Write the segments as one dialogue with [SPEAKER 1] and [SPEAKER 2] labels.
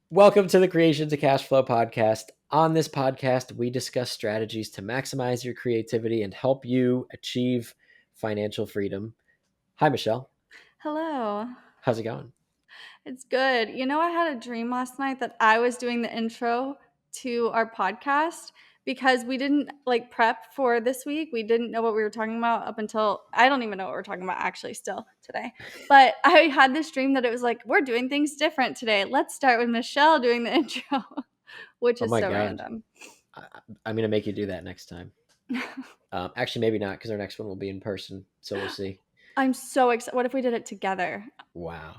[SPEAKER 1] Welcome to the Creation to Cash Flow podcast. On this podcast, we discuss strategies to maximize your creativity and help you achieve financial freedom. Hi, Michelle.
[SPEAKER 2] Hello.
[SPEAKER 1] How's it going?
[SPEAKER 2] It's good. I had a dream last night that I was doing the intro to our podcast because we didn't prep for this week. We didn't know what we were talking about up until I don't even know what we're talking about actually still today. But I had this dream that it was like, we're doing things different today. Let's start with Michelle doing the intro, which
[SPEAKER 1] Oh
[SPEAKER 2] is
[SPEAKER 1] my
[SPEAKER 2] so
[SPEAKER 1] God.
[SPEAKER 2] random.
[SPEAKER 1] I'm going to make you do that next time. Actually, maybe not because our next one will be in person. So we'll see.
[SPEAKER 2] I'm so excited. What if we did it together?
[SPEAKER 1] Wow.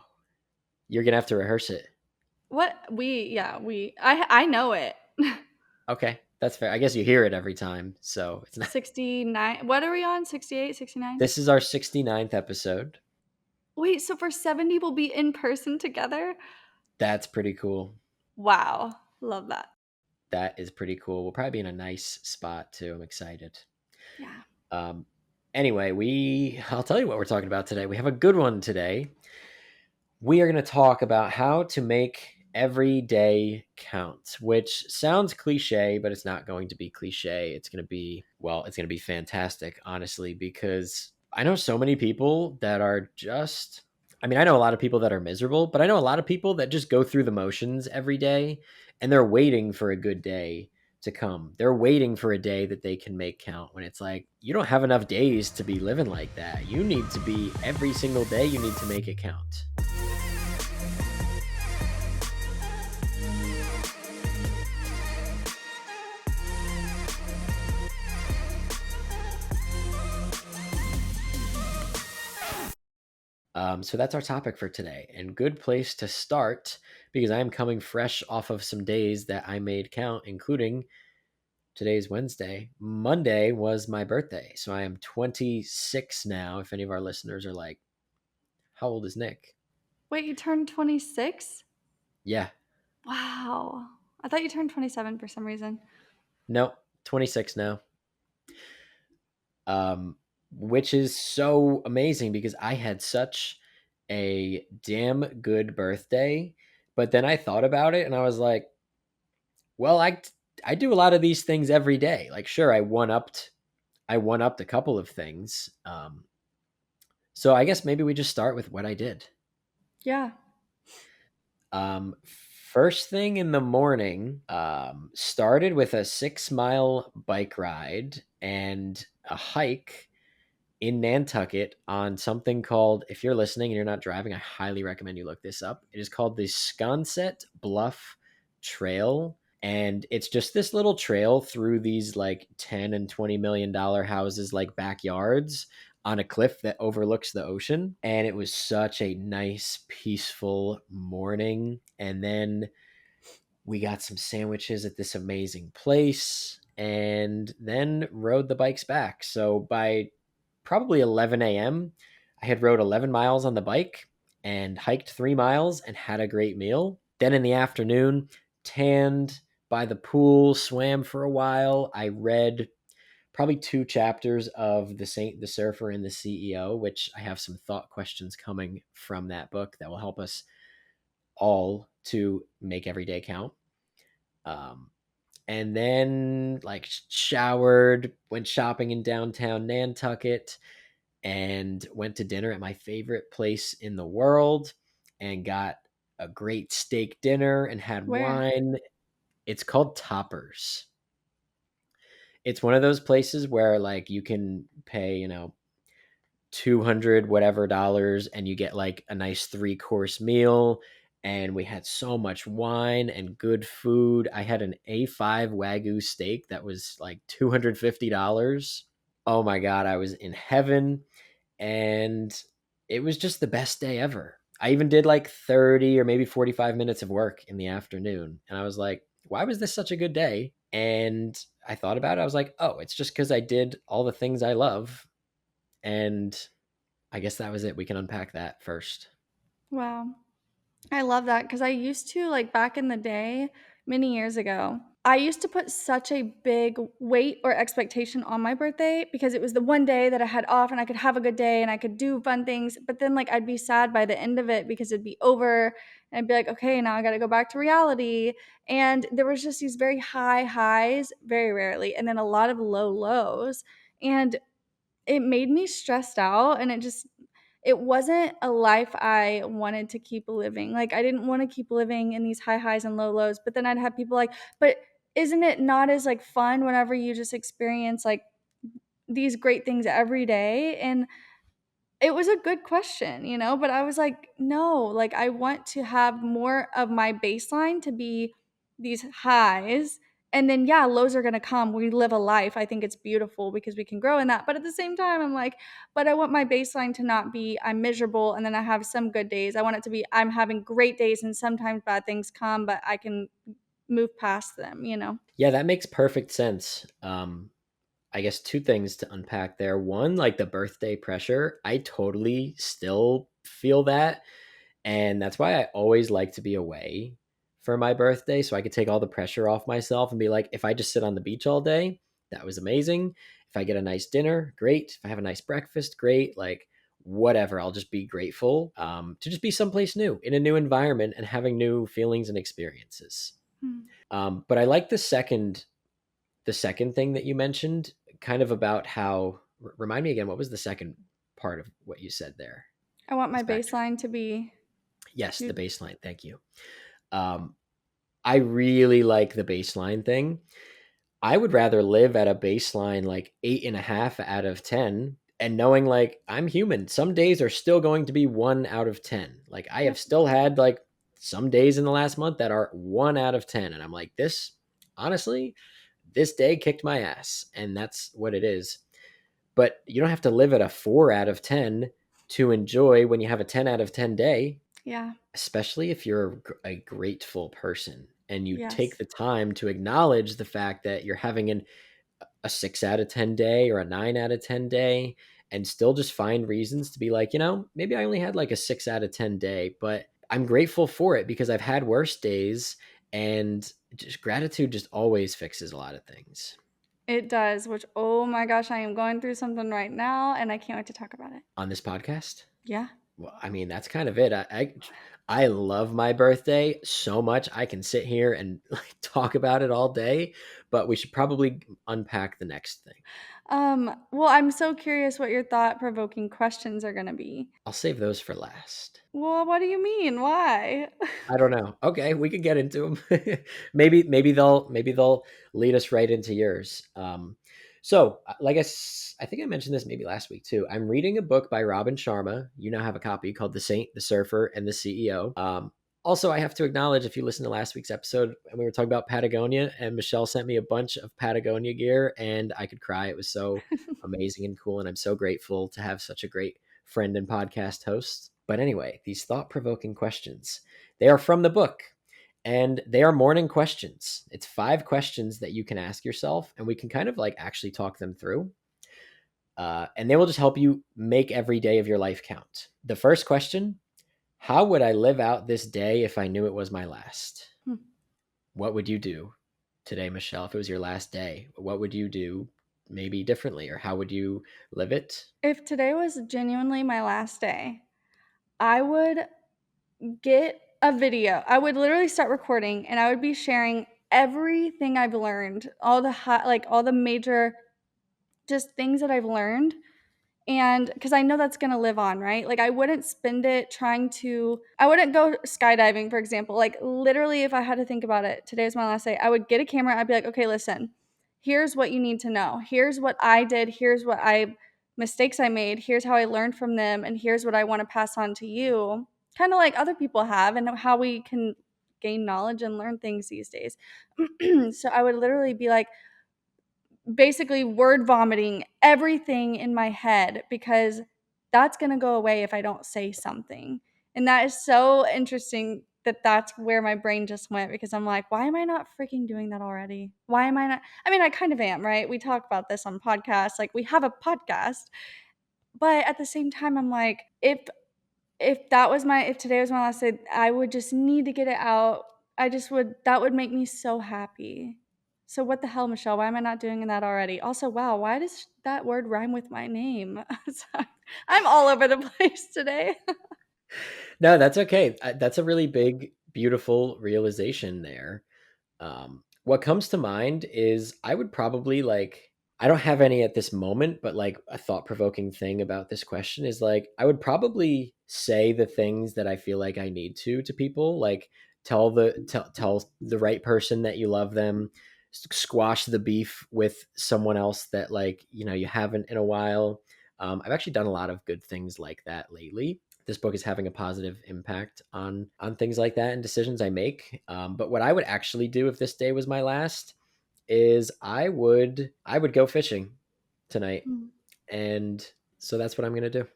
[SPEAKER 1] You're going to have to rehearse it.
[SPEAKER 2] I know it.
[SPEAKER 1] Okay. That's fair. I guess you hear it every time. So it's not.
[SPEAKER 2] 69. What are we on? 68, 69?
[SPEAKER 1] This is our 69th episode.
[SPEAKER 2] Wait, so for 70 we'll be in person together?
[SPEAKER 1] That's pretty cool.
[SPEAKER 2] Wow. Love that.
[SPEAKER 1] That is pretty cool. We'll probably be in a nice spot too. I'm excited.
[SPEAKER 2] Yeah.
[SPEAKER 1] Um, anyway, I'll tell you what we're talking about today. We have a good one today. We are going to talk about how to make every day count, which sounds cliche, but it's not going to be cliche. It's going to be, well, it's going to be fantastic, honestly, because I know so many people that are just, I know a lot of people that are miserable, but I know a lot of people that just go through the motions every day and they're waiting for a good day to come. They're waiting for a day that they can make count when it's like, you don't have enough days to be living like that. You need to be every single day, you need to make it count. So that's our topic for today, and good place to start because I am coming fresh off of some days that I made count, including today's Wednesday. Monday was my birthday, so I am 26 now. If any of our listeners are like, how old is Nick?
[SPEAKER 2] Wait, you turned 26?
[SPEAKER 1] Yeah,
[SPEAKER 2] Wow. I thought you turned 27 for some reason.
[SPEAKER 1] no, 26 now. Um, which is so amazing because I had such a damn good birthday. But then I thought about it and I was like, well, I do a lot of these things every day. Like, sure, I one upped a couple of things. So I guess maybe we just start with what I did.
[SPEAKER 2] Yeah.
[SPEAKER 1] First thing in the morning, started with a 6 mile bike ride and a hike in Nantucket on something called, if you're listening and you're not driving, I highly recommend you look this up. It is called the Sconset Bluff Trail. And it's just this little trail through these like 10 and $20 million houses, like backyards on a cliff that overlooks the ocean. And it was such a nice, peaceful morning. And then we got some sandwiches at this amazing place and then rode the bikes back. So by probably 11 a.m., I had rode 11 miles on the bike and hiked 3 miles and had a great meal. Then in the afternoon, tanned by the pool, swam for a while. I read probably 2 chapters of The Saint, the Surfer, and the CEO, which I have some thought questions coming from that book that will help us all to make every day count. Um, and then like showered, went shopping in downtown Nantucket, and went to dinner at my favorite place in the world and got a great steak dinner and had
[SPEAKER 2] Where?
[SPEAKER 1] wine. It's called Toppers. It's one of those places where like you can pay, 200 whatever dollars and you get like a nice 3 course meal, and we had so much wine and good food. I had an A5 Wagyu steak that was like $250. Oh my god, I was in heaven, and it was just the best day ever. I even did like 30 or maybe 45 minutes of work in the afternoon, and I was like, why was this such a good day? And I thought about it. I was like, oh, it's just because I did all the things I love. And I guess that was it. We can unpack that first.
[SPEAKER 2] Wow. I love that because I used to, back in the day, many years ago, I used to put such a big weight or expectation on my birthday because it was the one day that I had off and I could have a good day and I could do fun things. But then, like, I'd be sad by the end of it because it'd be over and I'd be like, okay, now I got to go back to reality. And there was just these very high highs, very rarely, and then a lot of low lows. And it made me stressed out and it wasn't a life I wanted to keep living. Like, I didn't want to keep living in these high highs and low lows, but then I'd have people like, "But isn't it not as, like, fun whenever you just experience, like, these great things every day?" And it was a good question, but I was like, "No, like, I want to have more of my baseline to be these highs, and then, yeah, lows are gonna come. We live a life. I think it's beautiful because we can grow in that, but at the same time, I'm like, but I want my baseline to not be I'm miserable and then I have some good days. I want it to be I'm having great days and sometimes bad things come, but I can move past them?"
[SPEAKER 1] Yeah, that makes perfect sense. I guess two things to unpack there. One, like the birthday pressure, I totally still feel that. And that's why I always like to be away for my birthday so I could take all the pressure off myself and be like, if I just sit on the beach all day, that was amazing. If I get a nice dinner, great. If I have a nice breakfast, great. Like, whatever, I'll just be grateful to just be someplace new in a new environment and having new feelings and experiences.
[SPEAKER 2] Hmm.
[SPEAKER 1] But I like the second thing that you mentioned, kind of about how. Remind me again, what was the second part of what you said there?
[SPEAKER 2] I want my
[SPEAKER 1] Let's backtrack.
[SPEAKER 2] baseline to be
[SPEAKER 1] Yes, the
[SPEAKER 2] to
[SPEAKER 1] baseline. Thank you. Um, I really like the baseline thing. I would rather live at a baseline like 8.5 out of 10, and knowing like I'm human. Some days are still going to be 1 out of 10. Like I have
[SPEAKER 2] Yep.
[SPEAKER 1] still had like some days in the last month that are 1 out of 10. And I'm like, honestly, this day kicked my ass. And that's what it is. But you don't have to live at a 4 out of 10 to enjoy when you have a 10 out of 10 day,
[SPEAKER 2] Yeah.
[SPEAKER 1] especially if you're a grateful person and you take
[SPEAKER 2] Yes.
[SPEAKER 1] the time to acknowledge the fact that you're having a 6 out of 10 day or a 9 out of 10 day, and still just find reasons to be like, maybe I only had like a 6 out of 10 day, but I'm grateful for it because I've had worse days. And just gratitude just always fixes a lot of things
[SPEAKER 2] It does, which, oh my gosh, I am going through something right now and I can't wait to talk about it.
[SPEAKER 1] on this podcast.
[SPEAKER 2] Yeah.
[SPEAKER 1] Well, I mean, that's kind of it. I love my birthday so much. I can sit here and like talk about it all day, but we should probably unpack the next thing.
[SPEAKER 2] Well, I'm so curious what your thought-provoking questions are gonna be.
[SPEAKER 1] I'll save those for last.
[SPEAKER 2] Well, what do you mean? Why?
[SPEAKER 1] I don't know. Okay, we could get into them. maybe they'll lead us right into yours. So, like I think I mentioned this maybe last week too. I'm reading a book by Robin Sharma. You now have a copy called "The Saint, the Surfer, and the CEO." Also, I have to acknowledge if you listened to last week's episode and we were talking about Patagonia, and Michelle sent me a bunch of Patagonia gear, and I could cry. It was so amazing and cool, and I'm so grateful to have such a great friend and podcast host. But anyway, these thought provoking questions, they are from the book and they are morning questions. It's 5 questions that you can ask yourself, and we can kind of like actually talk them through. And they will just help you make every day of your life count. The first question: how would I live out this day if I knew it was my last?
[SPEAKER 2] Hmm.
[SPEAKER 1] What would you do today, Michelle, if it was your last day? What would you do maybe differently, or how would you live it?
[SPEAKER 2] If today was genuinely my last day, I would get a video. I would literally start recording and I would be sharing everything I've learned, all the like all the major just things that I've learned. And because I know that's going to live on, right? Like, I wouldn't spend it I wouldn't go skydiving, for example. Like, literally, if I had to think about it, today is my last day, I would get a camera. I'd be like, okay, listen, here's what you need to know. Here's what I did. Mistakes I made. Here's how I learned from them. And here's what I want to pass on to you. Kind of like other people have, and how we can gain knowledge and learn things these days. So I would literally be like, basically word vomiting everything in my head because that's going to go away if I don't say something. And that is so interesting that that's where my brain just went because I'm like, why am I not freaking doing that already? Why am I not? I mean, I kind of am, right? We talk about this on podcasts. Like, we have a podcast, but at the same time, I'm like, if today was my last day, I would just need to get it out. That would make me so happy. So what the hell, Michelle? Why am I not doing that already? Also, wow, why does that word rhyme with my name? Sorry. I'm all over the place today.
[SPEAKER 1] No, that's okay. That's a really big, beautiful realization there. What comes to mind is I would probably like, I don't have any at this moment, but like a thought provoking thing about this question is like, I would probably say the things that I feel like I need to people, like tell the right person that you love them, squash the beef with someone else that like, you know, you haven't in a while. I've actually done a lot of good things like that lately. This book is having a positive impact on things like that and decisions I make. But what I would actually do if this day was my last is I would go fishing tonight,
[SPEAKER 2] Mm.
[SPEAKER 1] and so that's what I'm gonna do.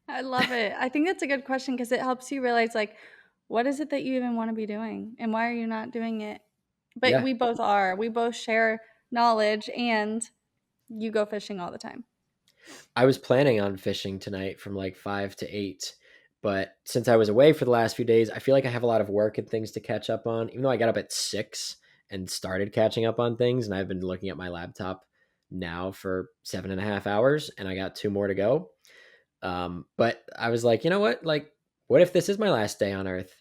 [SPEAKER 2] I love it. I think that's a good question because it helps you realize, like, what is it that you even want to be doing and why are you not doing it? But
[SPEAKER 1] Yeah,
[SPEAKER 2] we both are. We both share knowledge and you go fishing all the time.
[SPEAKER 1] I was planning on fishing tonight from like 5 to 8, but since I was away for the last few days, I feel like I have a lot of work and things to catch up on. Even though I got up at 6 and started catching up on things, and I've been looking at my laptop now for 7.5 hours, and I got 2 more to go. But I was like, you know what? Like, what if this is my last day on Earth?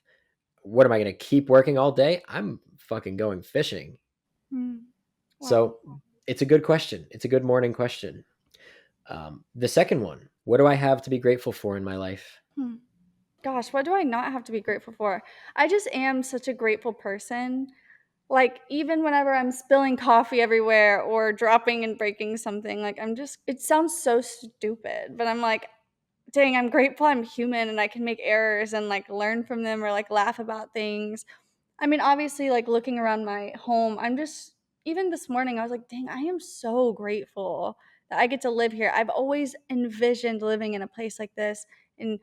[SPEAKER 1] What am I going to keep working all day? I'm fucking going fishing.
[SPEAKER 2] Mm. Wow.
[SPEAKER 1] So it's a good question. It's a good morning question. The second one, what do I have to be grateful for in my life?
[SPEAKER 2] Hmm. Gosh, what do I not have to be grateful for? I just am such a grateful person. Like, even whenever I'm spilling coffee everywhere or dropping and breaking something, like, it sounds so stupid, but I'm like, dang, I'm grateful I'm human and I can make errors and like learn from them or like laugh about things. I mean, obviously, like looking around my home, even this morning, I was like, dang, I am so grateful that I get to live here. I've always envisioned living in a place like this. And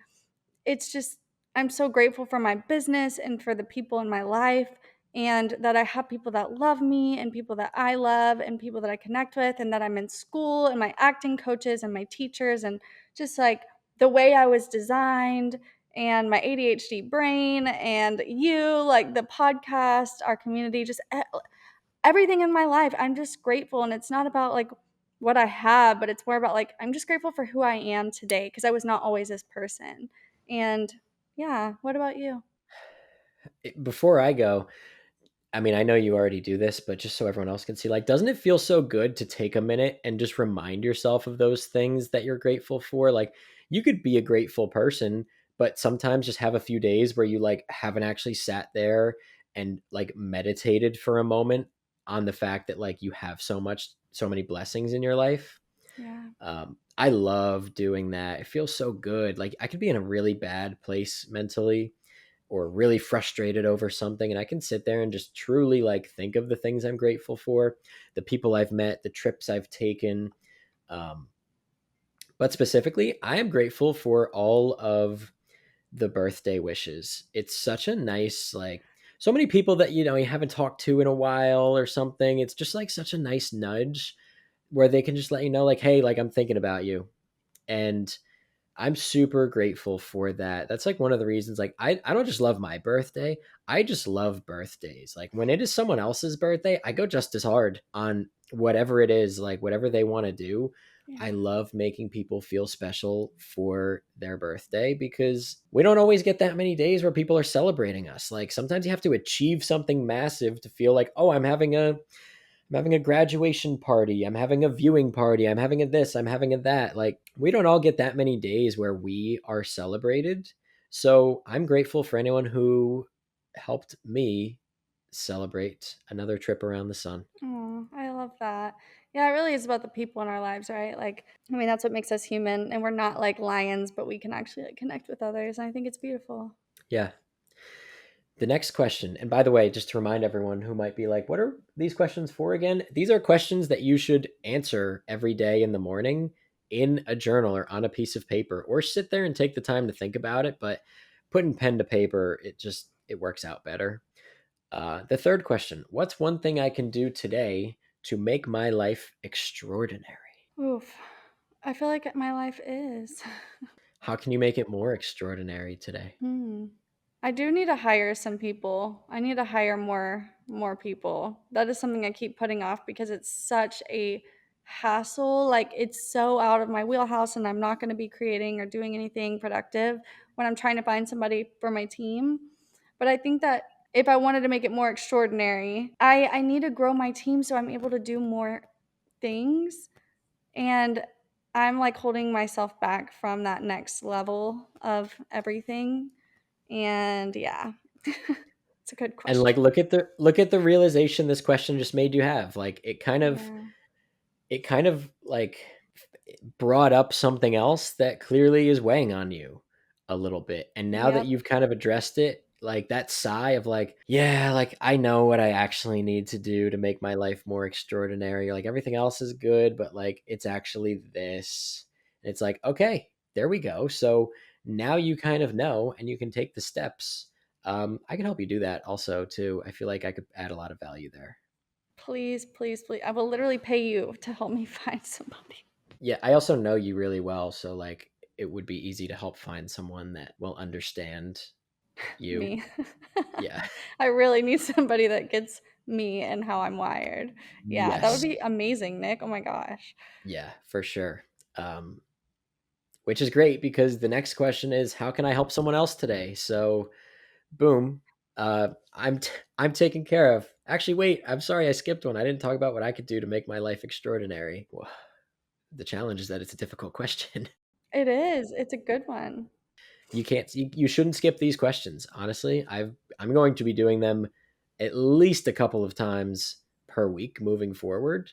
[SPEAKER 2] it's just I'm so grateful for my business and for the people in my life and that I have people that love me and people that I love and people that I connect with and that I'm in school and my acting coaches and my teachers and just like the way I was designed and my ADHD brain and you like the podcast, our community, just everything in my life. I'm just grateful and it's not about like what I have, but it's more about like I'm just grateful for who I am today because I was not always this person. And yeah, what about you?
[SPEAKER 1] Before I go, I mean, I know you already do this, but just so everyone else can see, like, doesn't it feel so good to take a minute and just remind yourself of those things that you're grateful for? Like, you could be a grateful person, but sometimes just have a few days where you like haven't actually sat there and like meditated for a moment on the fact that like you have so many blessings in your life.
[SPEAKER 2] Yeah.
[SPEAKER 1] I love doing that. It feels so good. Like, I could be in a really bad place mentally or really frustrated over something, and I can sit there and just truly like think of the things I'm grateful for, the people I've met, the trips I've taken. um, but specifically, I am grateful for all of the birthday wishes. It's such a nice, like, so many people that you haven't talked to in a while or something. It's just like such a nice nudge where they can just let you know, like, hey, like, I'm thinking about you. And I'm super grateful for that. That's like one of the reasons, like, I don't just love my birthday. I just love birthdays. Like, when it is someone else's birthday, I go just as hard on whatever it is, like whatever they want to do. I
[SPEAKER 2] Yeah.
[SPEAKER 1] love making people feel special for their birthday because we don't always get that many days where people are celebrating us. Like, sometimes you have to achieve something massive to feel like, oh, I'm having a graduation party. I'm having a viewing party. I'm having a this. I'm having a that. Like, we don't all get that many days where we are celebrated. So I'm grateful for anyone who helped me celebrate another trip around the sun.
[SPEAKER 2] Oh, I love that. Yeah, it really is about the people in our lives, right? Like, I mean, that's what makes us human, and we're not like lions, but we can actually like connect with others. And I think it's beautiful.
[SPEAKER 1] Yeah. The next question, and by the way, just to remind everyone who might be like, what are these questions for again? These are questions that you should answer every day in the morning in a journal or on a piece of paper, or sit there and take the time to think about it. But putting pen to paper, it works out better. The third question, what's one thing I can do today to make my life extraordinary?
[SPEAKER 2] Oof. I feel like my life is.
[SPEAKER 1] How can you make it more extraordinary today?
[SPEAKER 2] Hmm. I do need to hire some people. I need to hire more people. That is something I keep putting off because it's such a hassle. Like it's so out of my wheelhouse and I'm not going to be creating or doing anything productive when I'm trying to find somebody for my team. But I think that if I wanted to make it more extraordinary, I need to grow my team so I'm able to do more things. And I'm like holding myself back from that next level of everything. And yeah, it's a good
[SPEAKER 1] And like
[SPEAKER 2] question.
[SPEAKER 1] look at the realization this question just made you have. Like
[SPEAKER 2] Yeah.
[SPEAKER 1] it kind of like brought up something else that clearly is weighing on you a little bit. And now that
[SPEAKER 2] Yep.
[SPEAKER 1] you've kind of addressed it, like that sigh of like, yeah, like I know what I actually need to do to make my life more extraordinary. Like everything else is good, but like it's actually this. And it's like, okay, there we go. So now you kind of know and you can take the steps. I can help you do that also too. I feel like I could add a lot of value there.
[SPEAKER 2] Please, please, please. I will literally pay you to help me find somebody.
[SPEAKER 1] Yeah, I also know you really well, so like it would be easy to help find someone that will understand you.
[SPEAKER 2] Me.
[SPEAKER 1] Yeah.
[SPEAKER 2] I really need somebody that gets me and how I'm wired. Yeah, that would
[SPEAKER 1] Yes.
[SPEAKER 2] be amazing, Nick. Oh my gosh.
[SPEAKER 1] Yeah, for sure. Um, which is great because the next question is how can I help someone else today? So, boom. I'm taken care of. Actually, wait, I'm sorry I skipped one. I didn't talk about what I could do to make my life extraordinary. Well, the challenge is that it's a difficult question.
[SPEAKER 2] It is. It's a good one.
[SPEAKER 1] You can't you shouldn't skip these questions. Honestly, I'm going to be doing them at least a couple of times per week moving forward.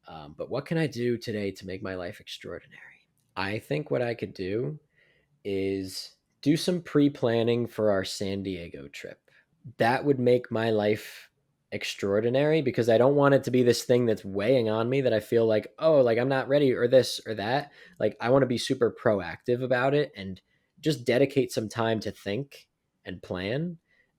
[SPEAKER 1] But what can I do today to make my life extraordinary? I think what I could do is do some pre-planning for our San Diego trip. That would make my life extraordinary because I don't want it to be this thing that's weighing on me that I feel like, oh, like I'm not ready or this or that. Like I want to be super proactive about it and just dedicate some time to think and plan.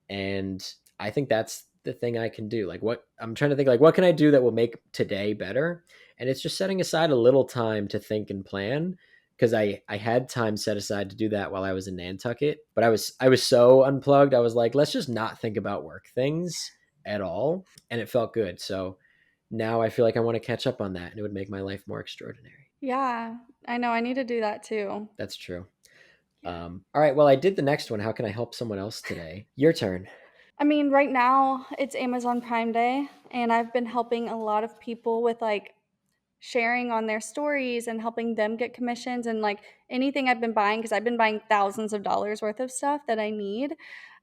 [SPEAKER 1] And I think that's the thing I can do. Like what I'm trying to think like what can I do that will make today better? And it's just setting aside a little time to think and plan because I had time set aside to do that while I was in Nantucket. But I was so unplugged. I was like, let's just not think about work things at all, and it felt good. So now I feel like I want to catch up on that, and it would make my life more extraordinary.
[SPEAKER 2] Yeah, I know. I need to do that too.
[SPEAKER 1] That's true.
[SPEAKER 2] Yeah.
[SPEAKER 1] All right. Well, I did the next one. How can I help someone else today? Your turn.
[SPEAKER 2] I mean, right now it's Amazon Prime Day, and I've been helping a lot of people with like sharing on their stories and helping them get commissions and like anything I've been buying because I've been buying thousands of dollars worth of stuff that I need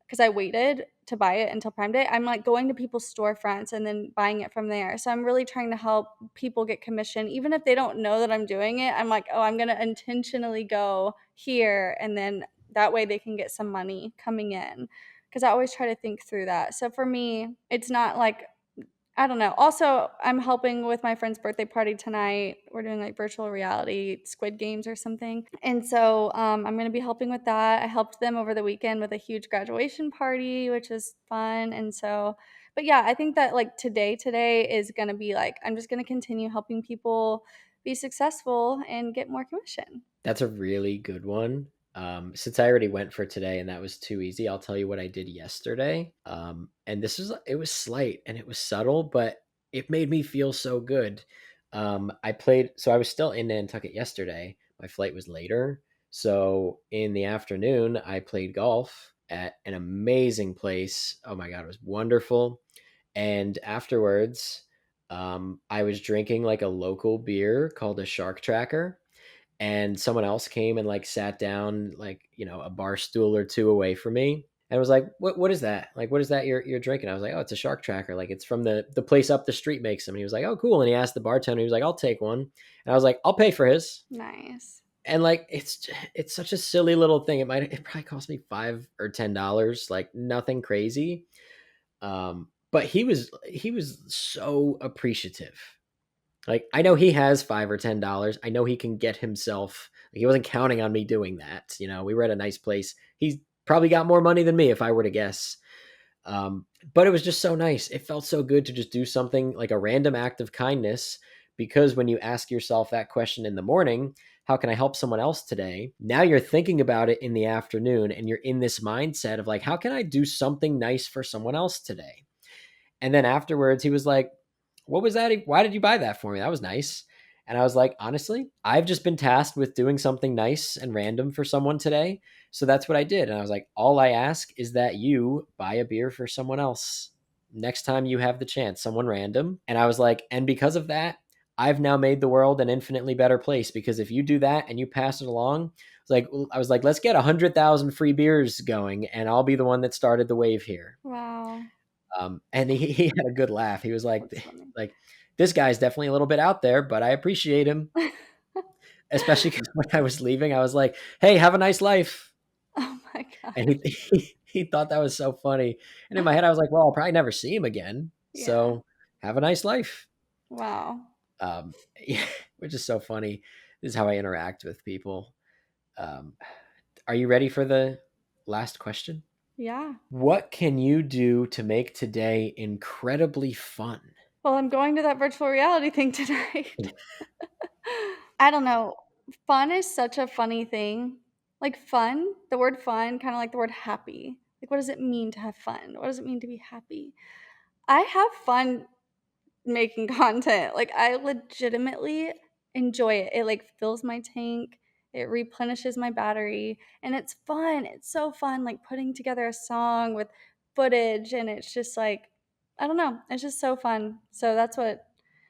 [SPEAKER 2] because I waited to buy it until Prime Day. I'm like going to people's storefronts and then buying it from there. So I'm really trying to help people get commission, even if they don't know that I'm doing it. I'm like, oh, I'm going to intentionally go here. And then that way they can get some money coming in. Because I always try to think through that. So for me, it's not like I don't know. Also, I'm helping with my friend's birthday party tonight. We're doing like virtual reality Squid Games or something. And so I'm going to be helping with that. I helped them over the weekend with a huge graduation party, which is fun. And so, but yeah, I think that like today is going to be like, I'm just going to continue helping people be successful and get more commission.
[SPEAKER 1] That's a really good one. Since I already went for today and that was too easy, I'll tell you what I did yesterday. And this was it was slight and it was subtle, but it made me feel so good. I played, so I was still in Nantucket yesterday. My flight was later, so in the afternoon I played golf at an amazing place. Oh my god, it was wonderful. And afterwards, I was drinking like a local beer called a Shark Tracker, and someone else came and like sat down like a bar stool or two away from me and was like, what is that, like what is that you're drinking? I was like, oh, it's a Shark Tracker, like it's from the place up the street makes them. And he was like, oh cool. And he asked the bartender, he was like, I'll take one. And I was like, I'll pay for his.
[SPEAKER 2] Nice.
[SPEAKER 1] And like it's such a silly little thing. It probably cost me $5 or $10, like nothing crazy. But he was so appreciative. Like I know he has $5 or $10. I know he can get himself. Like, he wasn't counting on me doing that. We were at a nice place. He's probably got more money than me if I were to guess. But it was just so nice. It felt so good to just do something like a random act of kindness. Because when you ask yourself that question in the morning, how can I help someone else today? Now you're thinking about it in the afternoon and you're in this mindset of like, how can I do something nice for someone else today? And then afterwards, he was like, what was that? Why did you buy that for me? That was nice. And I was like, honestly, I've just been tasked with doing something nice and random for someone today. So that's what I did. And I was like, all I ask is that you buy a beer for someone else next time you have the chance, someone random. And I was like, and because of that, I've now made the world an infinitely better place because if you do that and you pass it along, I was like, let's get 100,000 free beers going, and I'll be the one that started the wave here.
[SPEAKER 2] Wow.
[SPEAKER 1] And he had a good laugh. He was
[SPEAKER 2] That's funny.
[SPEAKER 1] like, this guy's definitely a little bit out there, but I appreciate him, especially because when I was leaving, I was like, hey, have a nice life.
[SPEAKER 2] Oh my
[SPEAKER 1] And
[SPEAKER 2] gosh.
[SPEAKER 1] he thought that was so funny. And in my head, I was like, well, I'll probably never see him again.
[SPEAKER 2] Yeah.
[SPEAKER 1] So have a nice life.
[SPEAKER 2] Wow.
[SPEAKER 1] Um, yeah, which is so funny. This is how I interact with people. Um, are you ready for the last question?
[SPEAKER 2] Yeah.
[SPEAKER 1] What can you do to make today incredibly fun?
[SPEAKER 2] Well, I'm going to that virtual reality thing tonight. I don't know. Fun is such a funny thing. Like fun, the word fun, kind of like the word happy. Like, what does it mean to have fun? What does it mean to be happy? I have fun making content. Like, I legitimately enjoy it. It like fills my tank, it replenishes my battery, and it's fun. It's so fun, like putting together a song with footage, and it's just like, I don't know, it's just so fun. So that's what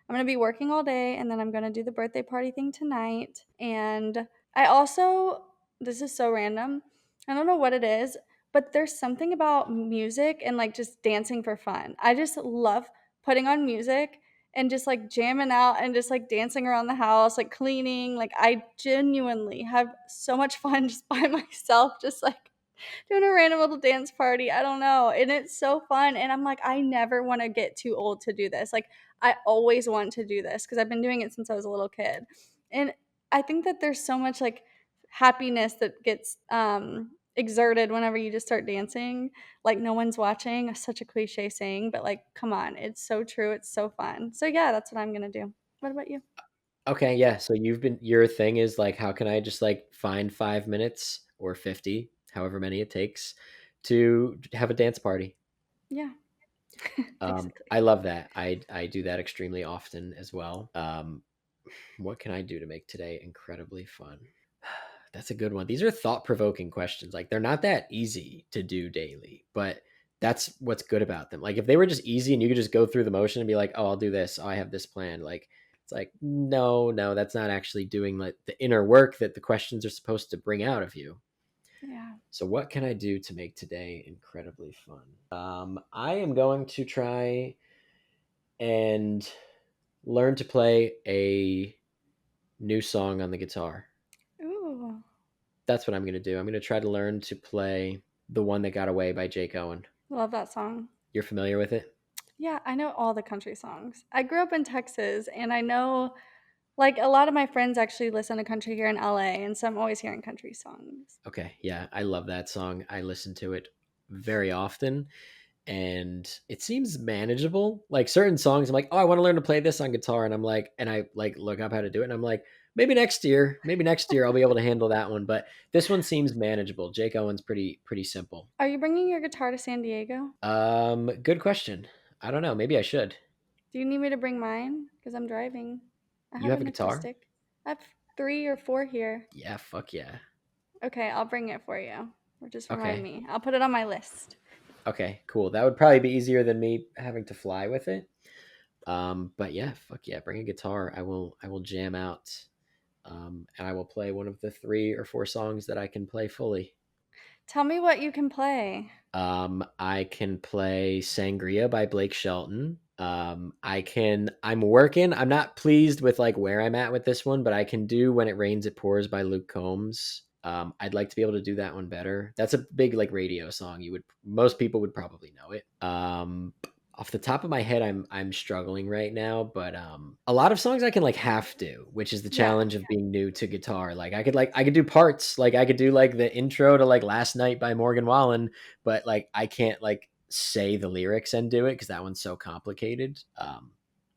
[SPEAKER 2] I'm gonna be working all day, and then I'm gonna do the birthday party thing tonight. And I also, this is so random, I don't know what it is, but there's something about music and like just dancing for fun. I just love putting on music and just like jamming out and just like dancing around the house, like cleaning. Like, I genuinely have so much fun just by myself, just like doing a random little dance party. I don't know. And it's so fun. And I'm like, I never want to get too old to do this. Like, I always want to do this because I've been doing it since I was a little kid. And I think that there's so much like happiness that gets exerted whenever you just start dancing. Like, no one's watching. Such a cliche saying, but like, come on. It's so true. It's so fun. So, yeah, that's what I'm going to do. What about you?
[SPEAKER 1] Okay, yeah. So your thing is like, how can I just like find 5 minutes or 50, however many it takes, to have a dance party?
[SPEAKER 2] Yeah,
[SPEAKER 1] I
[SPEAKER 2] basically.
[SPEAKER 1] love that. I do that extremely often as well. What can I do to make today incredibly fun? That's a good one. These are thought provoking questions. Like they're not that easy to do daily, but that's what's good about them. Like if they were just easy and you could just go through the motion and be like, oh, I'll do this. Oh, I have this plan. Like it's like, no, no, that's not actually doing like the inner work that the questions are supposed to bring out of you.
[SPEAKER 2] Yeah.
[SPEAKER 1] So what can I do to make today incredibly fun? I am going to try and learn to play a new song on the guitar.
[SPEAKER 2] Ooh,
[SPEAKER 1] That's what I'm going to do. I'm going to try to learn to play The One That Got Away by Jake Owen.
[SPEAKER 2] love that song.
[SPEAKER 1] You're familiar with it?
[SPEAKER 2] Yeah, I know all the country songs. I grew up in Texas, and I know, like, a lot of my friends actually listen to country here in LA, and so I'm always hearing country songs.
[SPEAKER 1] Okay. Yeah, I love that song. I listen to it very often and it seems manageable. Like certain songs, I'm like, oh, I want to learn to play this on guitar. And I'm like, and I like look up how to do it. And I'm like, maybe next year I'll be able to handle that one. But this one seems manageable. Jake Owen's pretty simple.
[SPEAKER 2] Are you bringing your guitar to San Diego?
[SPEAKER 1] Good question. I don't know. Maybe I should.
[SPEAKER 2] Do you need me to bring mine? Because I'm driving. I
[SPEAKER 1] You
[SPEAKER 2] have
[SPEAKER 1] have a
[SPEAKER 2] an
[SPEAKER 1] guitar?
[SPEAKER 2] acoustic. I have 3 or 4 here.
[SPEAKER 1] Yeah, fuck yeah.
[SPEAKER 2] Okay, I'll bring it for you. Or just remind
[SPEAKER 1] Okay.
[SPEAKER 2] me. I'll put it on my list.
[SPEAKER 1] Okay, cool. That would probably be easier than me having to fly with it. But yeah, fuck yeah, bring a guitar. I will jam out. And I will play one of the 3 or 4 songs that I can play fully.
[SPEAKER 2] Tell me what you can play.
[SPEAKER 1] I can play Sangria by Blake Shelton. I'm working. I'm not pleased with like where I'm at with this one, but I can do When It Rains, It Pours by Luke Combs. I'd like to be able to do that one better. That's a big like radio song. Most people would probably know it. Off the top of my head, I'm struggling right now, but a lot of songs I can like half do, which is the
[SPEAKER 2] Yeah.
[SPEAKER 1] challenge of being new to guitar. Like I could do parts, like I could do like the intro to like Last Night by Morgan Wallen, but like I can't like say the lyrics and do it because that one's so complicated.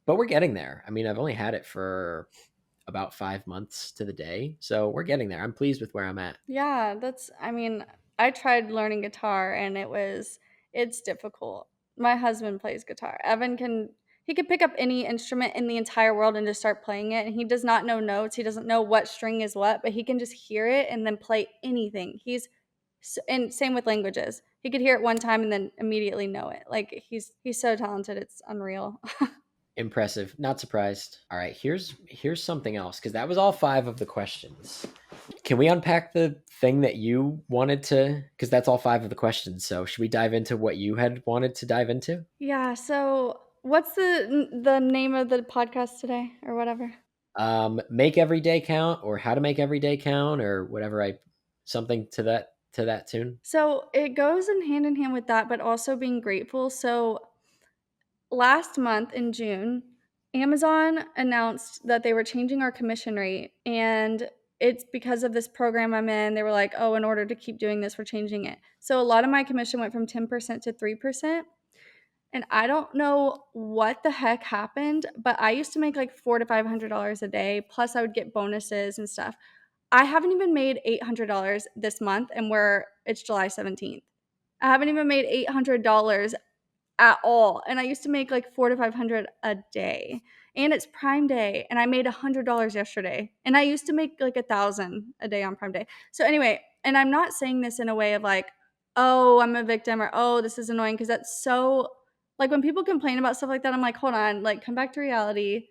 [SPEAKER 1] But we're getting there. I mean, I've only had it for about 5 months to the day. So we're getting there. I'm pleased with where I'm at.
[SPEAKER 2] Yeah, I mean, I tried learning guitar and it's difficult. My husband plays guitar. He could pick up any instrument in the entire world and just start playing it. And he does not know notes. He doesn't know what string is what, but he can just hear it and then play anything. And same with languages. He could hear it one time and then immediately know it. Like he's so talented. It's unreal.
[SPEAKER 1] Impressive. Not surprised. All right, here's something else because that was all five of the questions. Can we unpack the thing that you wanted to? Because that's all five of the questions. So should we dive into what you had wanted to dive into?
[SPEAKER 2] Yeah, so what's the name of the podcast today or whatever?
[SPEAKER 1] Make every day count, or how to make every day count, or whatever. I something to that tune.
[SPEAKER 2] So it goes in hand with that, but also being grateful. So last month in June, Amazon announced that they were changing our commission rate. And it's because of this program I'm in. They were like, oh, in order to keep doing this, we're changing it. So a lot of my commission went from 10% to 3%. And I don't know what the heck happened, but I used to make like $400 to $500 a day. Plus, I would get bonuses and stuff. I haven't even made $800 this month, and it's July 17th. I haven't even made $800 at all. And I used to make like 400 to 500 a day. And it's Prime Day, and I made $100 yesterday. And I used to make like 1,000 a day on Prime Day. So anyway, and I'm not saying this in a way of like, oh, I'm a victim or oh, this is annoying because that's so like when people complain about stuff like that, I'm like, hold on, like come back to reality.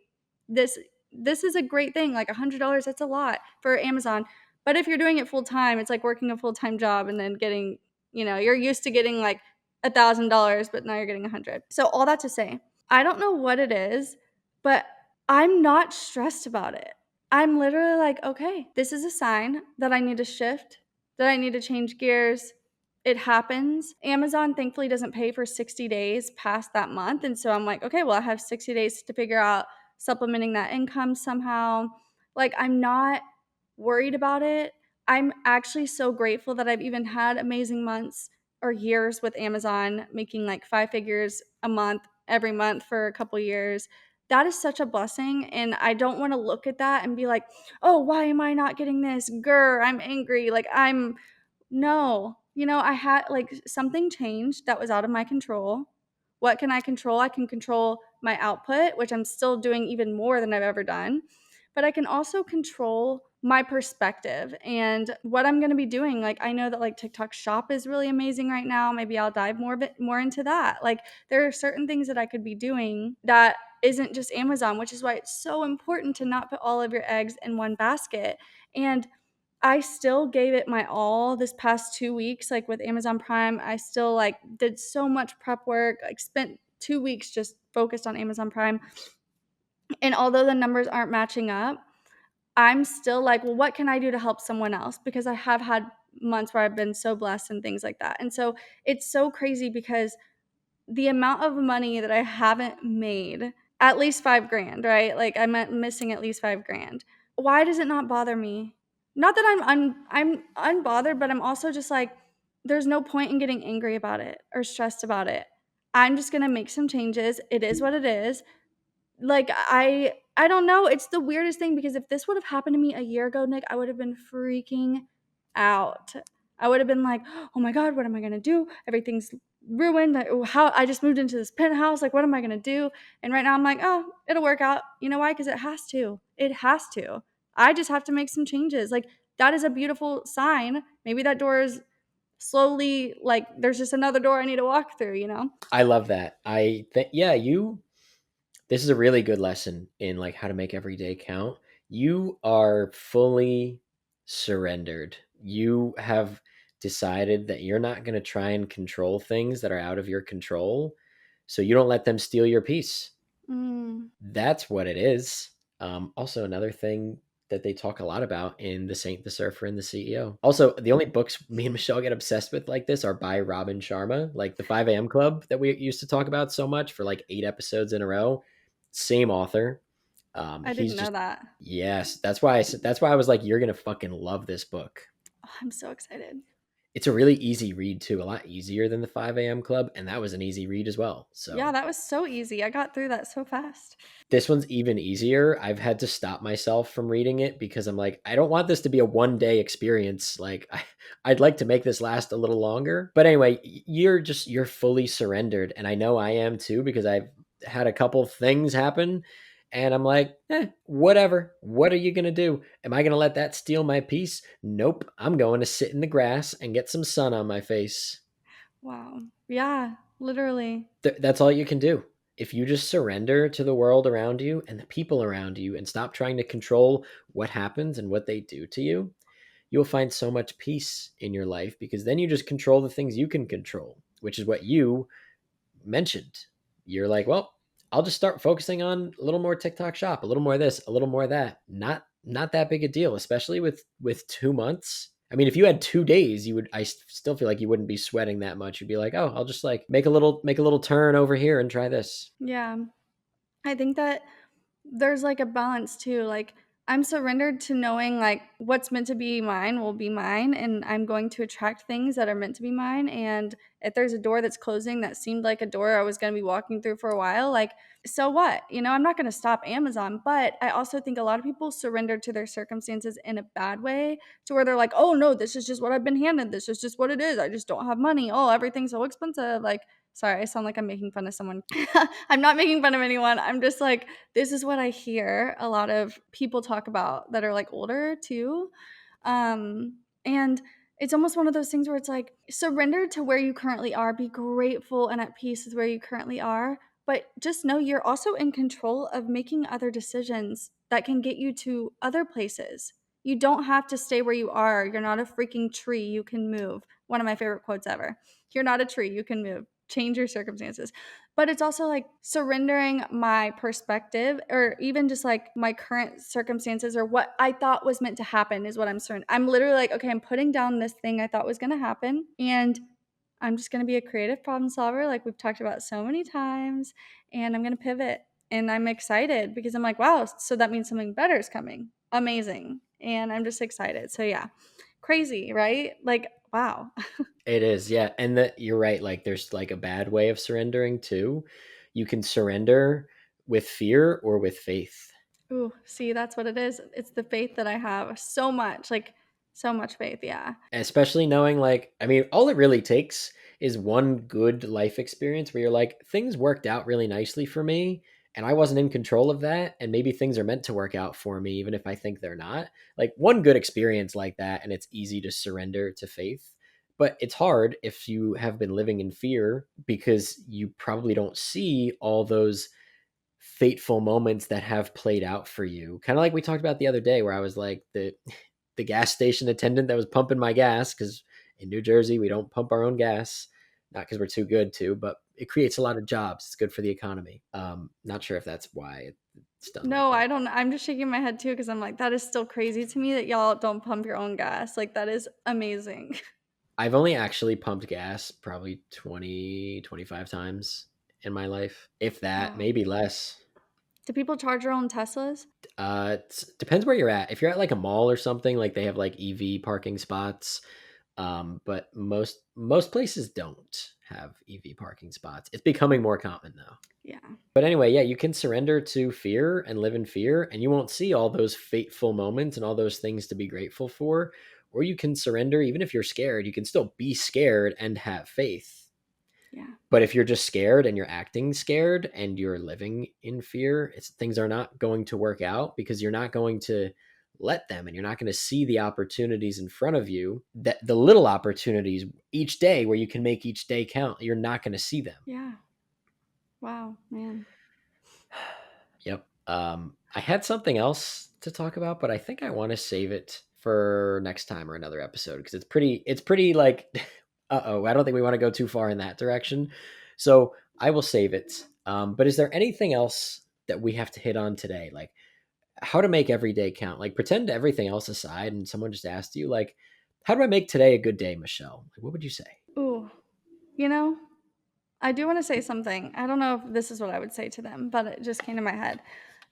[SPEAKER 2] This this is a great thing. Like $100, that's a lot for Amazon. But if you're doing it full time, it's like working a full time job and then getting, you're used to getting like $1,000, but now you're getting 100. So all that to say, I don't know what it is, but I'm not stressed about it. I'm literally like, okay, this is a sign that I need to shift, that I need to change gears. It happens. Amazon thankfully doesn't pay for 60 days past that month. And so I'm like, okay, well, I have 60 days to figure out supplementing that income somehow. Like, I'm not worried about it. I'm actually so grateful that I've even had amazing months or years with Amazon, making like five figures a month every month for a couple years. That is such a blessing. And I don't want to look at that and be like, oh, why am I not getting this? Grr, I'm angry. No, I had like something changed that was out of my control. What can I control? I can control my output, which I'm still doing even more than I've ever done. But I can also control my perspective and what I'm going to be doing. Like I know that like TikTok Shop is really amazing right now. Maybe I'll dive more into that. Like there are certain things that I could be doing that isn't just Amazon, which is why it's so important to not put all of your eggs in one basket. And I still gave it my all this past 2 weeks, like, with Amazon Prime. I still, like, did so much prep work, like, spent 2 weeks just focused on Amazon Prime, and although the numbers aren't matching up, I'm still like, "Well, what can I do to help someone else?" Because I have had months where I've been so blessed and things like that, and so it's so crazy because the amount of money that I haven't made, at least 5 grand, right? Like, I'm missing at least 5 grand. Why does it not bother me? Not that I'm unbothered, but I'm also just like, there's no point in getting angry about it or stressed about it. I'm just gonna make some changes. It is what it is. Like, I don't know, it's the weirdest thing because if this would have happened to me a year ago, Nick, I would have been freaking out. I would have been like, "Oh my god, what am I gonna do? Everything's ruined. How I just moved into this penthouse, like, what am I gonna do?" And right now I'm like, "Oh, it'll work out." You know why? Because it has to. It has to. I just have to make some changes. Like, that is a beautiful sign. Maybe that door is slowly like, there's just another door I need to walk through, you know?
[SPEAKER 1] I love that. I think yeah, you this is a really good lesson in like how to make every day count. You are fully surrendered. You have decided that you're not going to try and control things that are out of your control. So you don't let them steal your peace.
[SPEAKER 2] Mm,
[SPEAKER 1] That's what it is. Also, another thing that they talk a lot about in The Saint, the Surfer, and the CEO. Also, the only books me and Michelle get obsessed with like this are by Robin Sharma, like the 5 a.m. Club that we used to talk about so much for like 8 episodes in a row. Same author.
[SPEAKER 2] I
[SPEAKER 1] He's
[SPEAKER 2] didn't know
[SPEAKER 1] just
[SPEAKER 2] that.
[SPEAKER 1] yes. That's why I was like, you're gonna fucking love this book.
[SPEAKER 2] Oh, I'm so excited.
[SPEAKER 1] It's a really easy read too, a lot easier than the 5 a.m. Club, and that was an easy read as well.
[SPEAKER 2] Yeah,
[SPEAKER 1] So
[SPEAKER 2] that was so easy. I got through that so fast.
[SPEAKER 1] this one's even easier. I've had to stop myself from reading it because I'm like, I don't want this to be a 1 day experience. Like, I'd like to make this last a little longer. But anyway, you're fully surrendered. And I know I am too because I've had a couple things happen. And I'm like, whatever. What are you going to do? Am I going to let that steal my peace? Nope. I'm going to sit in the grass and get some sun on my face.
[SPEAKER 2] Wow. Yeah, literally.
[SPEAKER 1] That's all you can do. If you just surrender to the world around you and the people around you and stop trying to control what happens and what they do to you, you'll find so much peace in your life because then you just control the things you can control, which is what you mentioned. You're like, well, I'll just start focusing on a little more TikTok shop, a little more of this, a little more of that. Not that big a deal, especially with 2 months. I mean, if you had 2 days, you would. I still feel like you wouldn't be sweating that much. You'd be like, oh, I'll just like make a little turn over here and try this.
[SPEAKER 2] Yeah. I think that there's like a balance too. Like I'm surrendered to knowing like what's meant to be mine will be mine and I'm going to attract things that are meant to be mine and if there's a door that's closing that seemed like a door I was going to be walking through for a while, like so what? You know, I'm not going to stop Amazon, but I also think a lot of people surrender to their circumstances in a bad way to where they're like, "Oh no, this is just what I've been handed. This is just what it is. I just don't have money. Oh, everything's so expensive." Like, sorry, I sound like I'm making fun of someone. I'm not making fun of anyone. I'm just like this is what I hear a lot of people talk about that are like older too. And it's almost one of those things where it's like surrender to where you currently are, be grateful and at peace with where you currently are, but just know you're also in control of making other decisions that can get you to other places. You don't have to stay where you are. You're not a freaking tree. You can move. One of my favorite quotes ever. You're not a tree. You can move. Change your circumstances. But it's also like surrendering my perspective or even just like my current circumstances or what I thought was meant to happen is what I'm certain. I'm literally like, okay, I'm putting down this thing I thought was going to happen and I'm just going to be a creative problem solver like we've talked about so many times and I'm going to pivot and I'm excited because I'm like, wow, so that means something better is coming. Amazing. And I'm just excited. So yeah. Crazy, right? Like, wow.
[SPEAKER 1] It is, yeah, and that you're right. Like, there's like a bad way of surrendering too. You can surrender with fear or with faith.
[SPEAKER 2] Ooh, see, that's what it is. It's the faith that I have so much, like so much faith. Yeah.
[SPEAKER 1] Especially knowing, like, I mean, all it really takes is one good life experience where you're like, things worked out really nicely for me, and I wasn't in control of that, and maybe things are meant to work out for me, even if I think they're not. Like, one good experience like that, and it's easy to surrender to faith. But it's hard if you have been living in fear because you probably don't see all those fateful moments that have played out for you. Kind of like we talked about the other day, where I was like the gas station attendant that was pumping my gas because in New Jersey we don't pump our own gas, not because we're too good to, but it creates a lot of jobs. It's good for the economy. Not sure if that's why it's done like
[SPEAKER 2] No,
[SPEAKER 1] that.
[SPEAKER 2] I don't. I'm just shaking my head too because I'm like, that is still crazy to me that y'all don't pump your own gas. Like, that is amazing.
[SPEAKER 1] I've only actually pumped gas probably 20, 25 times in my life, if that,
[SPEAKER 2] Wow.
[SPEAKER 1] maybe less.
[SPEAKER 2] Do people charge their own Teslas?
[SPEAKER 1] It depends where you're at. If you're at like a mall or something, like they have like EV parking spots. But most places don't have EV parking spots. It's becoming more common though.
[SPEAKER 2] Yeah.
[SPEAKER 1] But anyway, yeah, you can surrender to fear and live in fear, and you won't see all those fateful moments and all those things to be grateful for. Or you can surrender, even if you're scared, you can still be scared and have faith.
[SPEAKER 2] Yeah.
[SPEAKER 1] But if you're just scared and you're acting scared and you're living in fear, things are not going to work out because you're not going to let them and you're not going to see the opportunities in front of you, that the little opportunities each day where you can make each day count. You're not going to see them.
[SPEAKER 2] Yeah. Wow, man.
[SPEAKER 1] Yep. I had something else to talk about, but I think I want to save it for next time or another episode because it's pretty like, uh-oh, I don't think we want to go too far in that direction. So I will save it. But is there anything else that we have to hit on today? Like how to make every day count? Like pretend everything else aside and someone just asked you, like, how do I make today a good day, Michelle? Like, what would you say?
[SPEAKER 2] Ooh, you know, I do want to say something. I don't know if this is what I would say to them, but it just came to my head.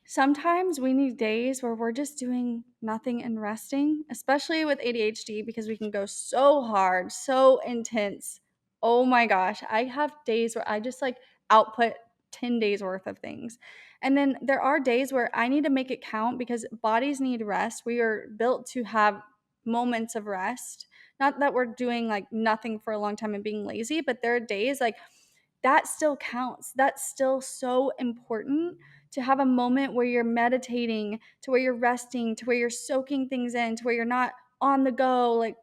[SPEAKER 2] Sometimes we need days where we're just doing nothing and resting, especially with ADHD because we can go so hard, so intense. Oh my gosh, I have days where I just like output 10 days worth of things. And then there are days where I need to make it count because bodies need rest. We are built to have moments of rest. Not that we're doing like nothing for a long time and being lazy, but there are days like that still counts. That's still so important to have a moment where you're meditating, to where you're resting, to where you're soaking things in, to where you're not on the go, like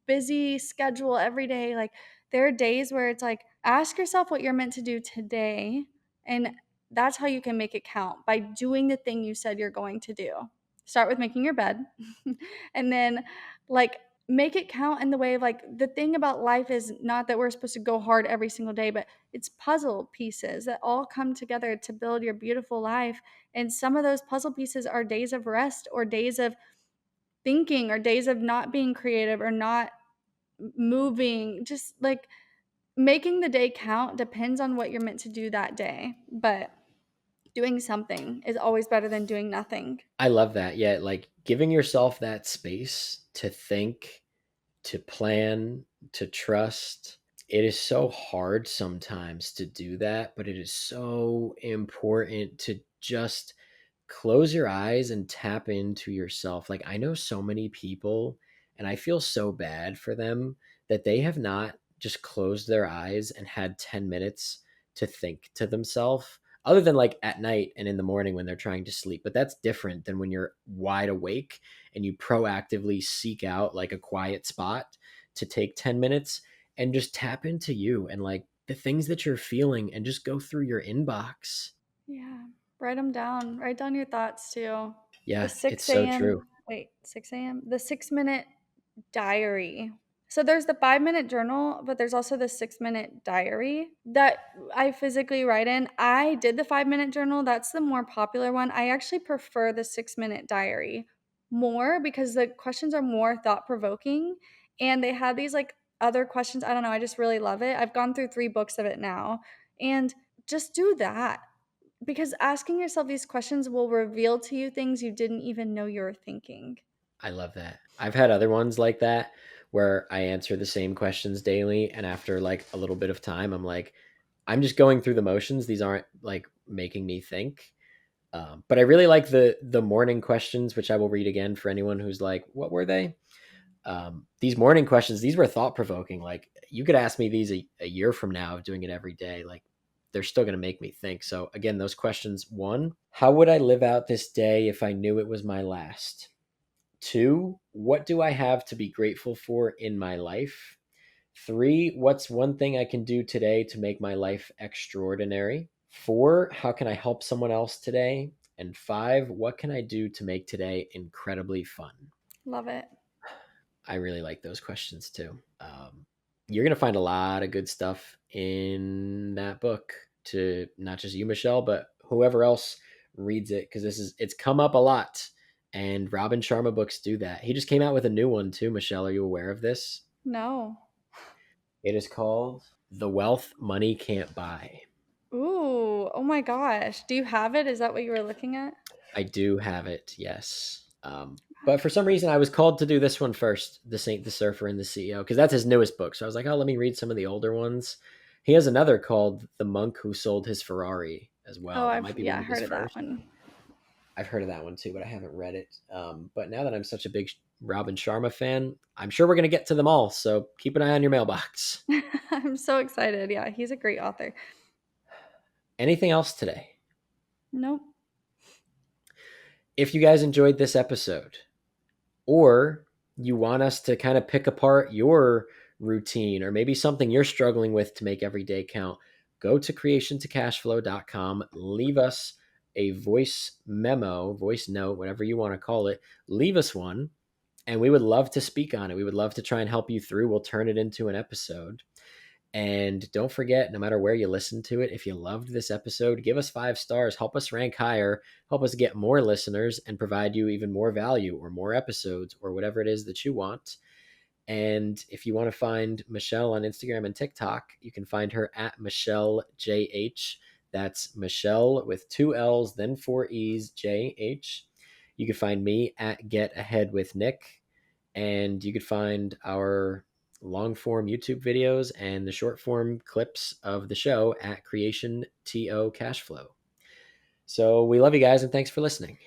[SPEAKER 2] busy schedule every day. Like there are days where it's like, ask yourself what you're meant to do today. And that's how you can make it count by doing the thing you said you're going to do. Start with making your bed. And then, like, make it count in the way of like the thing about life is not that we're supposed to go hard every single day, but it's puzzle pieces that all come together to build your beautiful life. And some of those puzzle pieces are days of rest or days of thinking or days of not being creative or not moving. Just like making the day count depends on what you're meant to do that day. But doing something is always better than doing nothing.
[SPEAKER 1] I love that. Yeah, like giving yourself that space to think, to plan, to trust. It is so hard sometimes to do that, but it is so important to just close your eyes and tap into yourself. Like, I know so many people, and I feel so bad for them that they have not just closed their eyes and had 10 minutes to think to themselves, other than like at night and in the morning when they're trying to sleep. But that's different than when you're wide awake and you proactively seek out like a quiet spot to take 10 minutes and just tap into you and like the things that you're feeling and just go through your inbox.
[SPEAKER 2] Yeah. Write them down. Write down your thoughts too. The
[SPEAKER 1] Yeah, it's
[SPEAKER 2] 6
[SPEAKER 1] so true.
[SPEAKER 2] a.m. Wait, 6 a.m. The 6 minute diary. So there's the 5 minute journal, but there's also the 6 minute diary that I physically write in. I did the 5 minute journal. That's the more popular one. I actually prefer the 6 minute diary more because the questions are more thought provoking and they have these like other questions. I don't know. I just really love it. I've gone through 3 books of it now. And just do that because asking yourself these questions will reveal to you things you didn't even know you were thinking.
[SPEAKER 1] I love that. I've had other ones like that where I answer the same questions daily, and after like a little bit of time, I'm like, I'm just going through the motions. These aren't like making me think. But I really like the morning questions, which I will read again for anyone who's like, what were they? These morning questions, these were thought provoking. Like you could ask me these a year from now, doing it every day. Like they're still going to make me think. So again, those questions: one, how would I live out this day if I knew it was my last? Two, what do I have to be grateful for in my life? Three, what's one thing I can do today to make my life extraordinary? Four, how can I help someone else today? And five, what can I do to make today incredibly fun?
[SPEAKER 2] Love it.
[SPEAKER 1] I really like those questions too. You're going to find a lot of good stuff in that book to not just you, Michelle, but whoever else reads it, because it's come up a lot. And Robin Sharma books do that. He just came out with a new one too. Michelle, are you aware of this?
[SPEAKER 2] No.
[SPEAKER 1] It is called The Wealth Money Can't Buy.
[SPEAKER 2] Ooh, oh my gosh. Do you have it? Is that what you were looking at?
[SPEAKER 1] I do have it, yes. But for some reason, I was called to do this one first, The Saint, the Surfer, and the CEO, because that's his newest book. So I was like, oh, let me read some of the older ones. He has another called The Monk Who Sold His Ferrari as
[SPEAKER 2] Oh,
[SPEAKER 1] well. That
[SPEAKER 2] I've
[SPEAKER 1] might be one
[SPEAKER 2] yeah,
[SPEAKER 1] of his
[SPEAKER 2] heard of that
[SPEAKER 1] first.
[SPEAKER 2] one.
[SPEAKER 1] I've heard of that one too, but I haven't read it. But now that I'm such a big Robin Sharma fan, I'm sure we're going to get to them all. So keep an eye on your mailbox.
[SPEAKER 2] I'm so excited. Yeah, he's a great author.
[SPEAKER 1] Anything else today?
[SPEAKER 2] Nope.
[SPEAKER 1] If you guys enjoyed this episode, or you want us to kind of pick apart your routine or maybe something you're struggling with to make every day count, go to creationtocashflow.com, leave us a voice memo, voice note, whatever you want to call it, leave us one, and we would love to speak on it. We would love to try and help you through. We'll turn it into an episode. And don't forget, no matter where you listen to it, if you loved this episode, give us 5 stars, help us rank higher, help us get more listeners, and provide you even more value or more episodes or whatever it is that you want. And if you want to find Michelle on Instagram and TikTok, you can find her at MichelleJH. That's Michelle with two L's, then four E's, JH. You can find me at Get Ahead with Nick, and you could find our long form YouTube videos and the short form clips of the show at Creation TO Cashflow. So we love you guys, and thanks for listening.